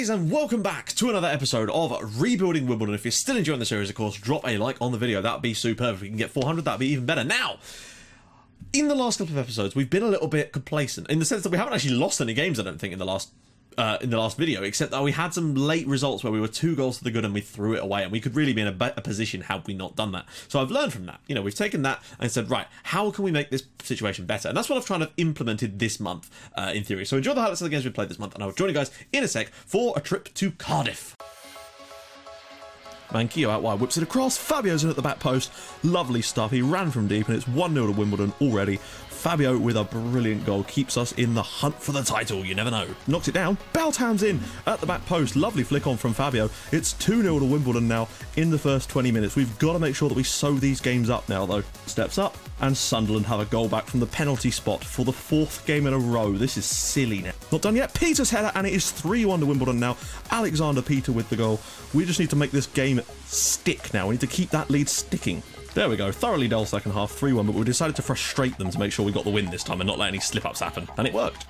guys, and welcome back to another episode of Rebuilding Wimbledon. If you're still enjoying the series, of course, drop a like on the video. That would be superb. If we can get 400, that would be even better. Now, in the last couple of episodes, we've been a little bit complacent in the sense that we haven't actually lost any games, I don't think, in the last video, except that we had some late results where we were 2 goals to the good and we threw it away, and we could really be in a better position had we not done that. So I've learned from that. You know, we've taken that and said, right, how can we make this situation better? And that's what I've kind of implemented this month, in theory. So enjoy the highlights of the games we've played this month, and I'll join you guys in a sec for a trip to Cardiff. Manquillo out wide, whips it across. Fabio's in at the back post. Lovely stuff. He ran from deep, and it's 1-0 to Wimbledon already. Fabio with a brilliant goal keeps us in the hunt for the title. You never know. Knocks it down. Beltham's in at the back post. Lovely flick on from Fabio. It's 2-0 to Wimbledon now in the first 20 minutes. We've got to make sure that we sew these games up now, though. Steps up, and Sunderland have a goal back from the penalty spot for the 4th game in a row. This is silly now. Not done yet. Peter's header, and it is 3-1 to Wimbledon now. Alexander Peter with the goal. We just need to make this game stick now. We need to keep that lead sticking. There we go, thoroughly dull second half, 3-1, but we decided to frustrate them to make sure we got the win this time and not let any slip-ups happen, and it worked.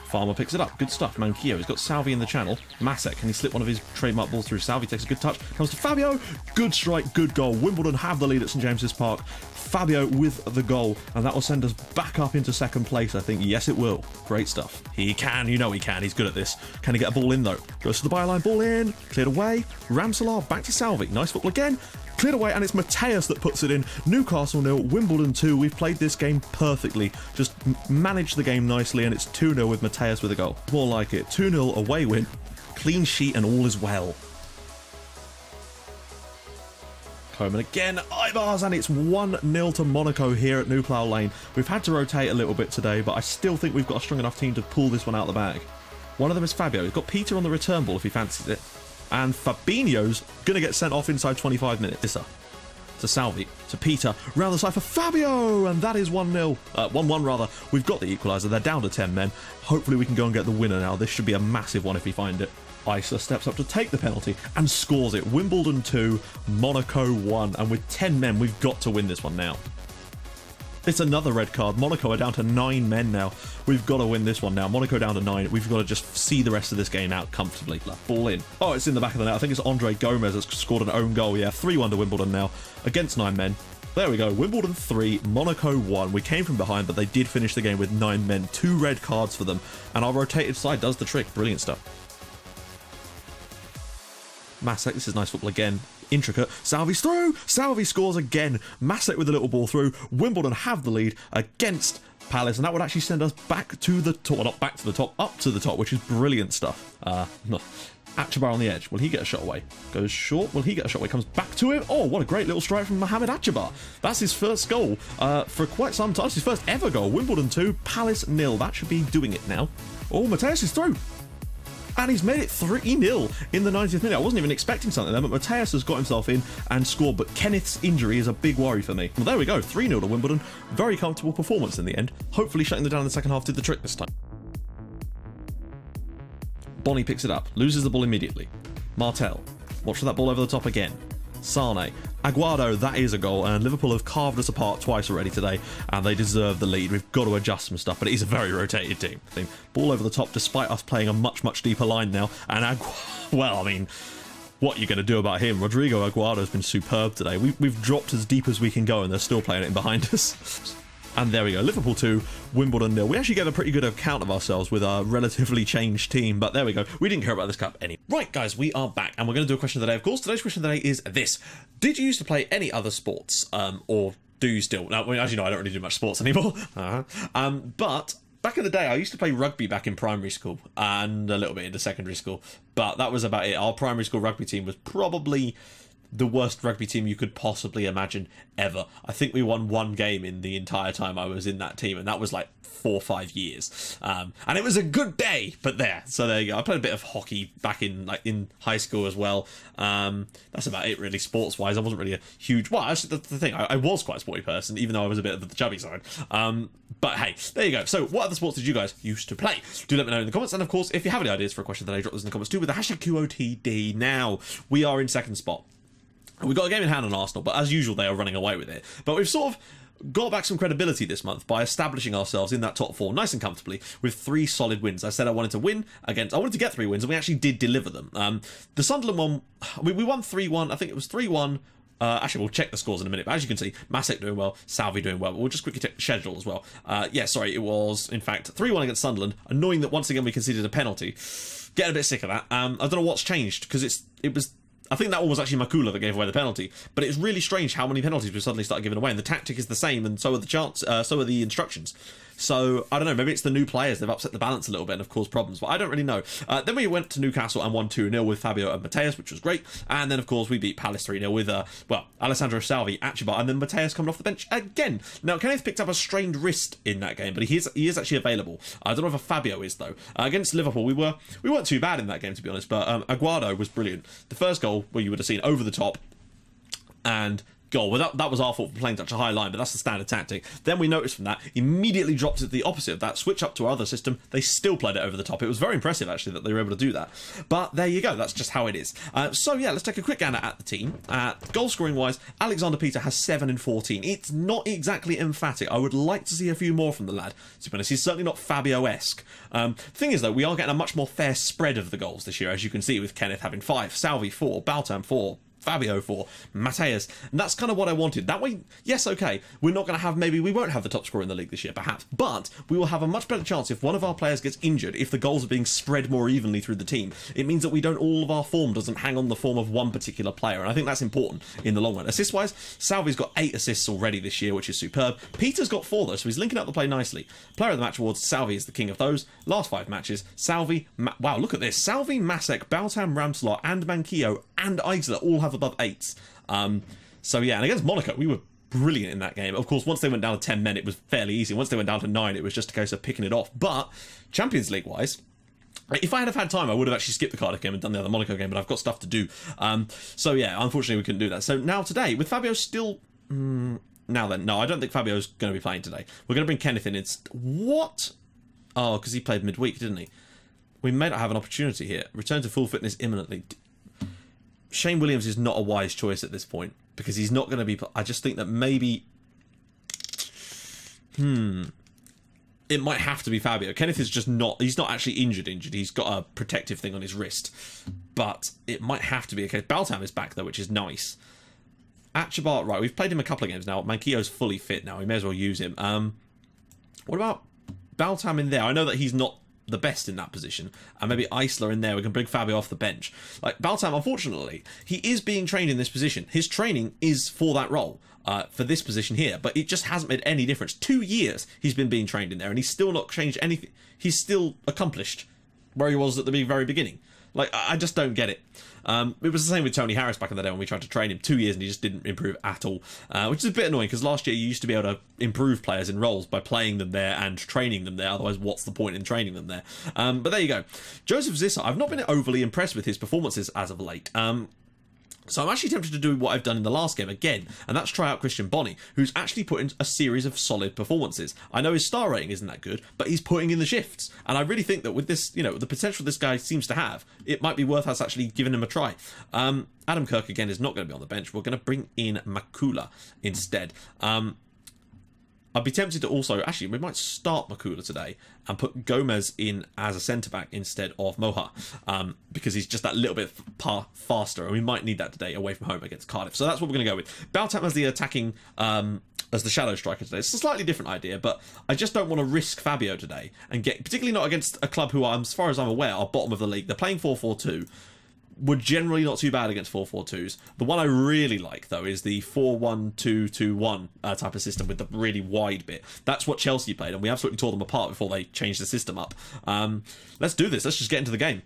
Farmer picks it up, good stuff. Manquillo, he's got Salvi in the channel. Masek, can he slip one of his trademark balls through? Salvi takes a good touch, comes to Fabio, good strike, good goal. Wimbledon have the lead at St James's Park. Fabio with the goal, and that will send us back up into 2nd place, I think. Yes, it will. Great stuff. He can, you know he can, he's good at this. Can he get a ball in, though? Goes to the byline, ball in, cleared away. Ramselaar, back to Salvi, nice football again. Cleared away, and it's Mateus that puts it in. Newcastle 0, Wimbledon 2. We've played this game perfectly. Just managed the game nicely, and it's 2-0 with Mateus with a goal. More like it. 2-0 away win. Clean sheet, and all is well. Coman again. Ibars, and it's 1-0 to Monaco here at New Plough Lane. We've had to rotate a little bit today, but I still think we've got a strong enough team to pull this one out of the bag. One of them is Fabio. He's got Peter on the return ball if he fancies it. And Fabinho's going to get sent off inside 25 minutes. This to Salvi, to Peter, round the side for Fabio, and that is 1-0. 1-1 rather. We've got the equaliser. They're down to 10 men. Hopefully we can go and get the winner now. This should be a massive one if we find it. Isa steps up to take the penalty and scores it. Wimbledon 2, Monaco 1, and with 10 men, we've got to win this one now. It's another red card. Monaco are down to 9 men now. We've got to win this one now. Monaco down to 9. We've got to just see the rest of this game out comfortably. Ball in. Oh, it's in the back of the net. I think it's Andre Gomez that's scored an own goal. Yeah, 3-1 to Wimbledon now against 9 men. There we go. Wimbledon 3, Monaco 1. We came from behind, but they did finish the game with 9 men. 2 red cards for them. And our rotated side does the trick. Brilliant stuff. Masek, this is nice football again. Intricate. Salvi's through. Salvi scores again. Masek with a little ball through. Wimbledon have the lead against Palace, and that would actually send us back to the top. Well, not back to the top, up to the top, which is brilliant stuff. Achabar on the edge. Will he get a shot away? Goes short. Will he get a shot away? Comes back to him. Oh, what a great little strike from Mohamed Achabar. That's his first goal for quite some time. It's his first ever goal. Wimbledon 2, Palace 0. That should be doing it now. Oh, Mateus is through. And he's made it 3-0 in the 90th minute. I wasn't even expecting something there, but Mateus has got himself in and scored. But Kenneth's injury is a big worry for me. Well, there we go. 3-0 to Wimbledon. Very comfortable performance in the end. Hopefully shutting them down in the second half did the trick this time. Bonnie picks it up. Loses the ball immediately. Martel. Watch for that ball over the top again. Sane. Aguado, that is a goal, and Liverpool have carved us apart twice already today, and they deserve the lead. We've got to adjust some stuff, but it is a very rotated team. Ball over the top, despite us playing a much, much deeper line now, and well, I mean, what are you going to do about him? Rodrigo Aguado has been superb today. We've dropped as deep as we can go, and they're still playing it in behind us. And there we go, Liverpool 2, Wimbledon 0. We actually gave a pretty good account of ourselves with our relatively changed team, but there we go. We didn't care about this cup anyway. Right, guys, we are back, and we're going to do a question of the day, of course. Today's question of the day is this. Did you used to play any other sports, or do you still? Now, as you know, I don't really do much sports anymore. But back in the day, I used to play rugby back in primary school, and a little bit into secondary school, but that was about it. Our primary school rugby team was probably the worst rugby team you could possibly imagine ever. I think we won 1 game in the entire time I was in that team, and that was like 4 or 5 years. And it was a good day, but there. So there you go. I played a bit of hockey back in high school as well. That's about it really, sports-wise. I wasn't really a huge... Well, actually, that's the thing. I was quite a sporty person, even though I was a bit of the chubby side. But hey, there you go. So what other sports did you guys used to play? Do let me know in the comments. And of course, if you have any ideas for a question that I drop those in the comments too with the hashtag QOTD. Now, we are in 2nd spot. We've got a game in hand on Arsenal, but as usual, they are running away with it. But we've sort of got back some credibility this month by establishing ourselves in that top 4 nice and comfortably with 3 solid wins. I said I wanted to win against, I wanted to get 3 wins, and we actually did deliver them. The Sunderland one, we won 3-1. I think it was 3-1. Actually, we'll check the scores in a minute, but as you can see, Masek doing well, Salvi doing well. We'll just quickly check the schedule as well. Yeah, sorry, it was, in fact, 3-1 against Sunderland. Annoying that once again we conceded a penalty. Getting a bit sick of that. I don't know what's changed, because it was... I think that one was actually Makula that gave away the penalty, but it's really strange how many penalties we suddenly started giving away, and the tactic is the same, and so are the instructions. So, I don't know, maybe it's the new players, they've upset the balance a little bit and have caused problems, but I don't really know. Then we went to Newcastle and won 2-0 with Fabio and Mateus, which was great, and then of course we beat Palace 3-0 with, well, Alessandro Salvi, Achibar, and then Mateus coming off the bench again. Now, Kenneth picked up a strained wrist in that game, but he is actually available. I don't know if Fabio is, though. Against Liverpool, we weren't too bad in that game, to be honest, but Aguado was brilliant. The first goal, where you would have seen over the top, and goal. Well, that was our fault for playing such a high line, but that's the standard tactic. Then we noticed from that, immediately dropped it to the opposite of that, switch up to our other system. They still played it over the top. It was very impressive, actually, that they were able to do that. But there you go. That's just how it is. So, yeah, let's take a quick gander at the team. Goal scoring wise, Alexander Peter has 7 and 14. It's not exactly emphatic. I would like to see a few more from the lad. To be honest, he's certainly not Fabio-esque. The thing is, though, we are getting a much more fair spread of the goals this year, as you can see, with Kenneth having 5, Salvi 4, Baltam 4, Fabio 4, Mateus, and that's kind of what I wanted. That way, yes, okay, we're not going to have, maybe we won't have the top scorer in the league this year, perhaps, but we will have a much better chance if one of our players gets injured, if the goals are being spread more evenly through the team. It means that we don't, all of our form doesn't hang on the form of one particular player, and I think that's important in the long run. Assist-wise, Salvi's got 8 assists already this year, which is superb. Peter's got 4, though, so he's linking up the play nicely. Player of the match awards, Salvi is the king of those. Last 5 matches, Salvi, wow, look at this. Salvi, Masek, Baltam, Ramslot, and Manquillo, and Eisler all have above 8s. So yeah, and against Monaco, we were brilliant in that game. Of course, once they went down to 10 men, it was fairly easy. Once they went down to 9, it was just a case of picking it off. But Champions League wise, if I had time, I would have actually skipped the Cardiff game and done the other Monaco game, but I've got stuff to do. So yeah, unfortunately we couldn't do that. So now today, with Fabio still... now then, no, I don't think Fabio's going to be playing today. We're going to bring Kenneth in. It's... What? Oh, because he played midweek, didn't he? We may not have an opportunity here. Return to full fitness imminently. Shane Williams is not a wise choice at this point, because he's not going to be... I just think that maybe... It might have to be Fabio. Kenneth is just not... He's not actually injured. He's got a protective thing on his wrist. But it might have to be a case. Baltam is back, though, which is nice. Achibar, right, we've played him a couple of games now. Manquillo's fully fit now. We may as well use him. What about Baltam in there? I know that he's not the best in that position, and maybe Eisler in there. We can bring Fabio off the bench. Like Baltam, unfortunately, he is being trained in this position. His training is for that role, for this position here, but it just hasn't made any difference. 2 years he's been being trained in there, and he's still not changed anything. He's still accomplished where he was at the very beginning. Like, I just don't get it. It was the same with Tony Harris back in the day when we tried to train him. 2 years and he just didn't improve at all, which is a bit annoying, because last year you used to be able to improve players in roles by playing them there and training them there. Otherwise, what's the point in training them there? But there you go. Joseph Zissa, I've not been overly impressed with his performances as of late. So I'm actually tempted to do what I've done in the last game again, and that's try out Christian Bonney, who's actually put in a series of solid performances. I know his star rating isn't that good, but he's putting in the shifts, and I really think that with this, you know, the potential this guy seems to have, it might be worth us actually giving him a try. Adam Kirk, again, is not going to be on the bench. We're going to bring in Makula instead. I'd be tempted to also... Actually, we might start Makula today and put Gomez in as a centre-back instead of Moha, because he's just that little bit faster, and we might need that today away from home against Cardiff. So that's what we're going to go with. Baltam as the attacking... as the shadow striker today. It's a slightly different idea, but I just don't want to risk Fabio today and get... Particularly not against a club who, as far as I'm aware, are bottom of the league. They're playing 4-4-2. We're generally not too bad against 4-4-2s. The one I really like, though, is the 4-1-2-2-1 type of system with the really wide bit. That's what Chelsea played, and we absolutely tore them apart before they changed the system up. Let's do this. Let's just get into the game.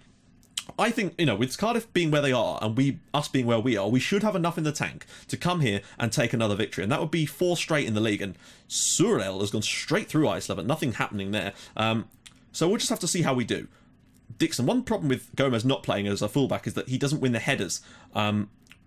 I think, you know, with Cardiff being where they are and us being where we are, we should have enough in the tank to come here and take another victory. And that would be 4 straight in the league. And Surel has gone straight through Eisler, but nothing happening there. So we'll just have to see how we do. Dixon, one problem with Gomez not playing as a fullback is that he doesn't win the headers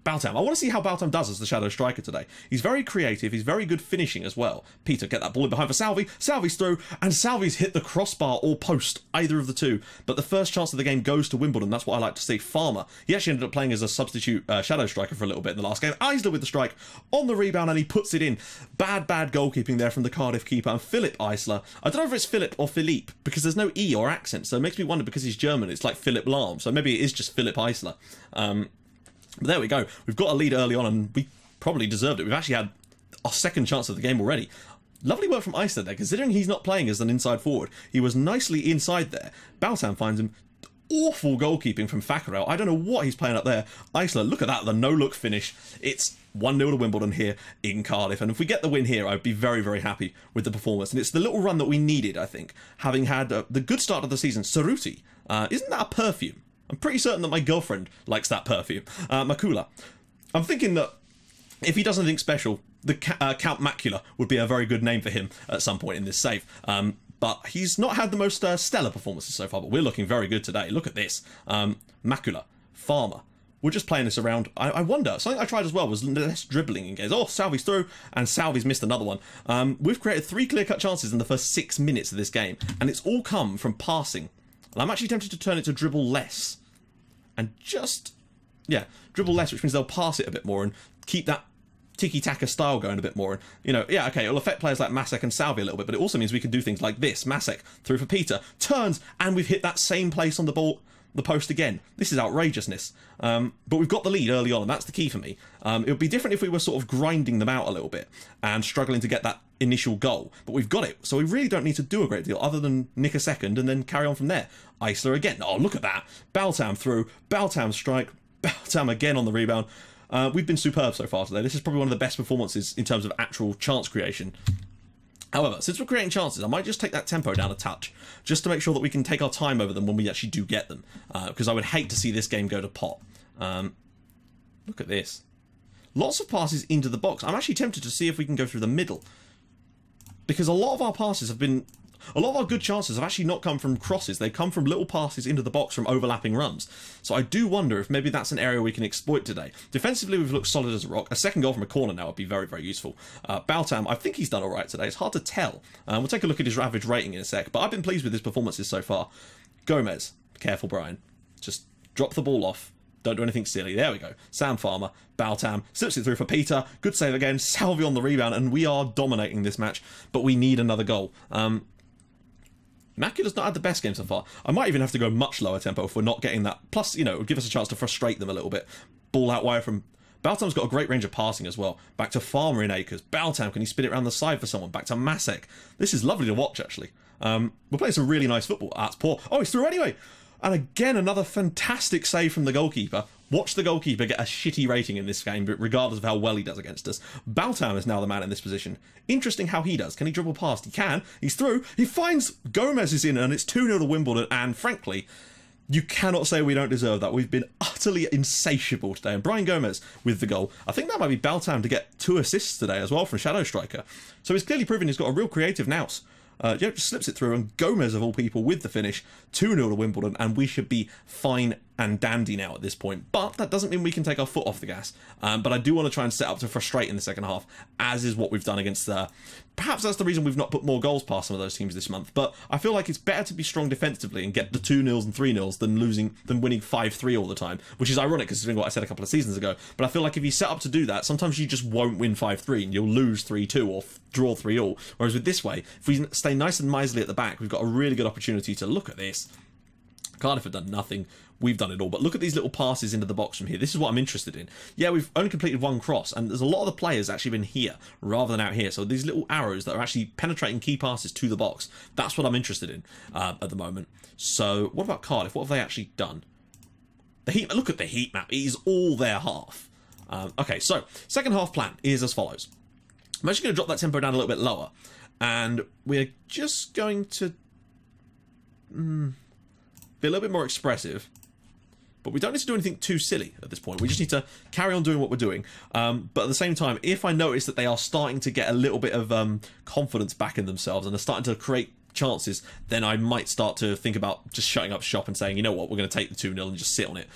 Baltam. I want to see how Baltam does as the shadow striker today. He's very creative. He's very good finishing as well. Peter, get that ball in behind for Salvi. Salvi's through, and Salvi's hit the crossbar or post, either of the two. But the first chance of the game goes to Wimbledon. That's what I like to see. Farmer. He actually ended up playing as a substitute shadow striker for a little bit in the last game. Eisler with the strike on the rebound, and he puts it in. Bad goalkeeping there from the Cardiff keeper. And Philip Eisler. I don't know if it's Philip or Philippe, because there's no E or accent. So it makes me wonder, because he's German, it's like Philip Lahm. So maybe it is just Philip Eisler. But there we go. We've got a lead early on, and we probably deserved it. We've actually had our second chance of the game already. Lovely work from Eisler there, considering he's not playing as an inside forward. He was nicely inside there. Baltam finds him. Awful goalkeeping from Fackerel. I don't know what he's playing up there. Eisler, look at that, the no-look finish. It's 1-0 to Wimbledon here in Cardiff. And if we get the win here, I'd be very, very happy with the performance. And it's the little run that we needed, I think, having had the good start of the season. Cerruti, isn't that a perfume? I'm pretty certain that my girlfriend likes that perfume. Macula. I'm thinking that if he does anything special, the Count Macula would be a very good name for him at some point in this save. But he's not had the most stellar performances so far, but we're looking very good today. Look at this. Macula. Farmer. We're just playing this around. I wonder, something I tried as well was less dribbling in games. Oh, Salvi's through, and Salvi's missed another one. We've created 3 clear-cut chances in the first 6 minutes of this game, and it's all come from passing. And I'm actually tempted to turn it to dribble less. And just, yeah, dribble less, which means they'll pass it a bit more and keep that tiki-taka style going a bit more. And, you know, yeah, okay, it'll affect players like Masek and Salvi a little bit, but it also means we can do things like this. Masek through for Peter, turns, and we've hit that same place on the ball, the post again. This is outrageousness. But we've got the lead early on, and that's the key for me. It would be different if we were sort of grinding them out a little bit and struggling to get that initial goal, but we've got it, so we really don't need to do a great deal other than nick a second and then carry on from there. Eisler again. Oh, look at that. Baltam through. Baltam strike. Baltam again on the rebound. We've been superb so far today. This is probably one of the best performances in terms of actual chance creation. However, since we're creating chances, I might just take that tempo down a touch, just to make sure that we can take our time over them when we actually do get them, because I would hate to see this game go to pot. Look at this. Lots of passes into the box. I'm actually tempted to see if we can go through the middle, because a lot of our passes have been... A lot of our good chances have actually not come from crosses. They've come from little passes into the box from overlapping runs. So I do wonder if maybe that's an area we can exploit today. Defensively, we've looked solid as a rock. A second goal from a corner now would be very, very useful. Baltam, I think he's done all right today. It's hard to tell. We'll take a look at his average rating in a sec, but I've been pleased with his performances so far. Gomez, careful, Brian. Just drop the ball off. Don't do anything silly. There we go. Sam Farmer, Baltam, slips it through for Peter. Good save again. Salvi on the rebound, and we are dominating this match, but we need another goal. Macula's not had the best game so far. I might even have to go much lower tempo if we're not getting that. Plus, you know, it would give us a chance to frustrate them a little bit. Ball out wide from... Baltam's got a great range of passing as well. Back to Farmer in Acres. Baltam, can he spin it around the side for someone? Back to Masek. This is lovely to watch, actually. We're playing some really nice football. That's poor. Oh, he's through anyway. And again, another fantastic save from the goalkeeper. Watch the goalkeeper get a shitty rating in this game, but regardless of how well he does against us. Baltam is now the man in this position. Interesting how he does. Can he dribble past? He can. He's through. He finds Gomez is in, and it's 2-0 to Wimbledon. And frankly, you cannot say we don't deserve that. We've been utterly insatiable today. And Brian Gomez with the goal. I think that might be Baltam to get 2 assists today as well from Shadow Striker. So he's clearly proven he's got a real creative nous. Yeah, just slips it through, and Gomez of all people with the finish. 2-0 to Wimbledon, and we should be fine and dandy now at this point. But that doesn't mean we can take our foot off the gas. But I do want to try and set up to frustrate in the second half, as is what we've done against... perhaps that's the reason we've not put more goals past some of those teams this month. But I feel like it's better to be strong defensively and get the 2-0s and 3-0s than winning 5-3 all the time, which is ironic considering what I said a couple of seasons ago. But I feel like if you set up to do that, sometimes you just won't win 5-3 and you'll lose 3-2 or draw 3-all. Whereas with this way, if we stay nice and miserly at the back, we've got a really good opportunity to look at this. Cardiff have done nothing. We've done it all. But look at these little passes into the box from here. This is what I'm interested in. Yeah, we've only completed 1 cross, and there's a lot of the players actually been here rather than out here. So these little arrows that are actually penetrating key passes to the box, that's what I'm interested in at the moment. So what about Cardiff? What have they actually done? The heat, look at the heat map. It is all their half. Okay, so second half plan is as follows. I'm actually going to drop that tempo down a little bit lower, and we're just going to be a little bit more expressive, but we don't need to do anything too silly at this point. We just need to carry on doing what we're doing, but at the same time, if I notice that they are starting to get a little bit of confidence back in themselves and are starting to create chances, then I might start to think about just shutting up shop and saying, you know what, we're going to take the 2-0 and just sit on it.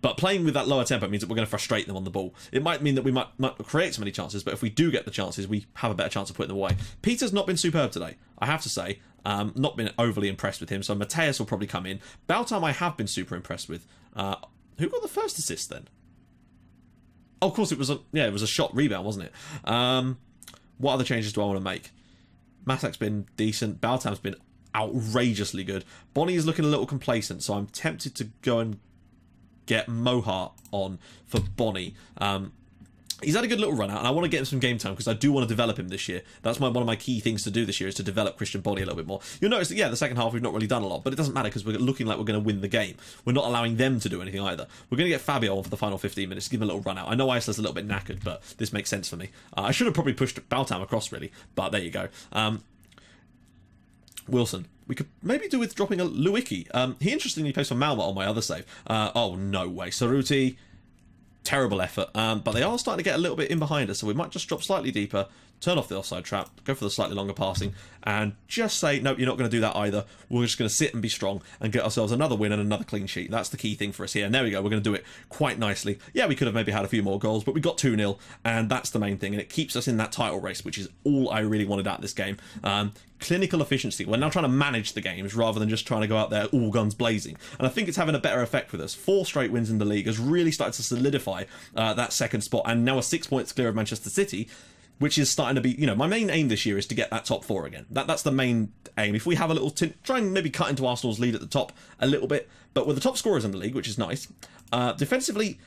But playing with that lower tempo means that we're going to frustrate them on the ball. It might mean that we might not create so many chances, but if we do get the chances, we have a better chance of putting them away. Peter's not been superb today, I have to say. Not been overly impressed with him, so Mateus will probably come in. Baltam I have been super impressed with. Who got the first assist then? Oh, of course it was a shot rebound, wasn't it? What other changes do I want to make? Matak's been decent. Baltam's been outrageously good. Bonnie is looking a little complacent, so I'm tempted to go and get Mohart on for Bonnie. He's had a good little run out, and I want to get him some game time because I do want to develop him this year. That's one of my key things to do this year, is to develop Christian Bonnie a little bit more. You'll notice that, yeah, the second half we've not really done a lot, but it doesn't matter because we're looking like we're going to win the game. We're not allowing them to do anything either. We're going to get Fabio on for the final 15 minutes to give him a little run out. I know Isola's a little bit knackered, but this makes sense for me. I should have probably pushed Baltam across, really, but there you go. Wilson. We could maybe do with dropping a Lewicki. He interestingly plays for Malmo on my other save. Oh, no way. Saruti, terrible effort. But they are starting to get a little bit in behind us, so we might just drop slightly deeper, turn off the offside trap, go for the slightly longer passing, and just say, nope, you're not going to do that either. We're just going to sit and be strong and get ourselves another win and another clean sheet. That's the key thing for us here. And there we go. We're going to do it quite nicely. Yeah, we could have maybe had a few more goals, but we got 2-0, and that's the main thing. And it keeps us in that title race, which is all I really wanted out of this game. Clinical efficiency. We're now trying to manage the games rather than just trying to go out there all guns blazing. And I think it's having a better effect with us. 4 straight wins in the league has really started to solidify that second spot, and now we're 6 points clear of Manchester City, which is starting to be, you know, my main aim this year is to get that top 4 again. That's the main aim. If we have a little try and maybe cut into Arsenal's lead at the top a little bit, but with the top scorers in the league, which is nice. Defensively,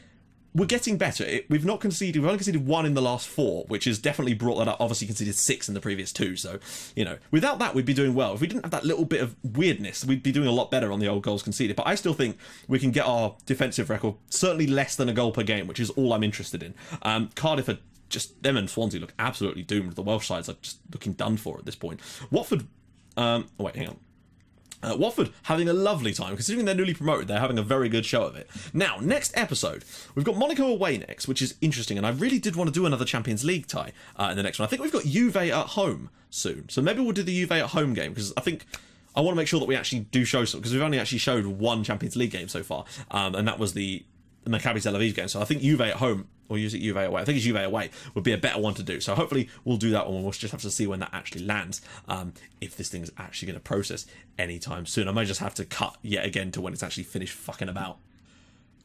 we're getting better. We've not conceded. We've only conceded 1 in the last 4, which has definitely brought that up. Obviously conceded 6 in the previous 2. So, you know, without that, we'd be doing well. If we didn't have that little bit of weirdness, we'd be doing a lot better on the old goals conceded. But I still think we can get our defensive record certainly less than a goal per game, which is all I'm interested in. Cardiff are just, them and Swansea look absolutely doomed. The Welsh sides are just looking done for at this point. Watford, wait, hang on. Watford having a lovely time. Considering they're newly promoted, they're having a very good show of it. Now, next episode, we've got Monaco away next, which is interesting, and I really did want to do another Champions League tie in the next one. I think we've got Juve at home soon, so maybe we'll do the Juve at home game, because I think I want to make sure that we actually do show some, because we've only actually showed 1 Champions League game so far, and that was the Maccabi Tel Aviv game. So I think Juve at home, or use it Juve away, I think it's Juve away, would be a better one to do. So hopefully we'll do that one. We'll just have to see when that actually lands, if this thing's actually going to process anytime soon. I might just have to cut yet again to when it's actually finished fucking about.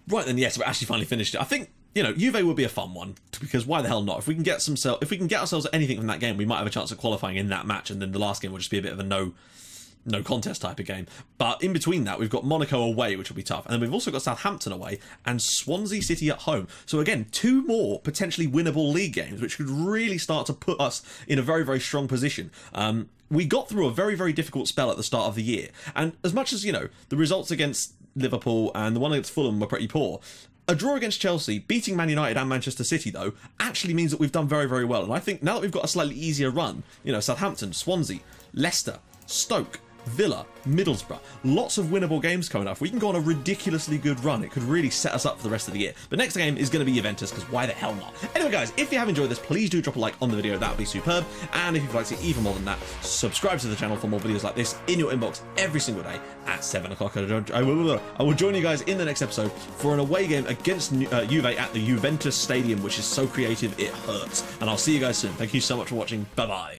Right then, yes, we actually finally finished it. I think, you know, Juve would be a fun one, because why the hell not? If we can get ourselves anything from that game, we might have a chance of qualifying in that match, and then the last game will just be a bit of a no contest type of game. But in between that, we've got Monaco away, which will be tough, and then we've also got Southampton away and Swansea City at home. So again, 2 more potentially winnable league games, which could really start to put us in a very, very strong position. We got through a very, very difficult spell at the start of the year, and as much as, you know, the results against Liverpool and the one against Fulham were pretty poor, a draw against Chelsea, beating Man United and Manchester City, though, actually means that we've done very, very well. And I think now that we've got a slightly easier run, you know, Southampton, Swansea, Leicester, Stoke, Villa, Middlesbrough, lots of winnable games coming up. If we can go on a ridiculously good run, it could really set us up for the rest of the year. But next game is going to be Juventus, because why the hell not? Anyway, guys, if you have enjoyed this, please do drop a like on the video. That would be superb. And if you'd like to see even more than that, subscribe to the channel for more videos like this in your inbox every single day at 7 o'clock. I will join you guys in the next episode for an away game against Juve at the Juventus Stadium, which is so creative it hurts. And I'll see you guys soon. Thank you so much for watching. Bye-bye.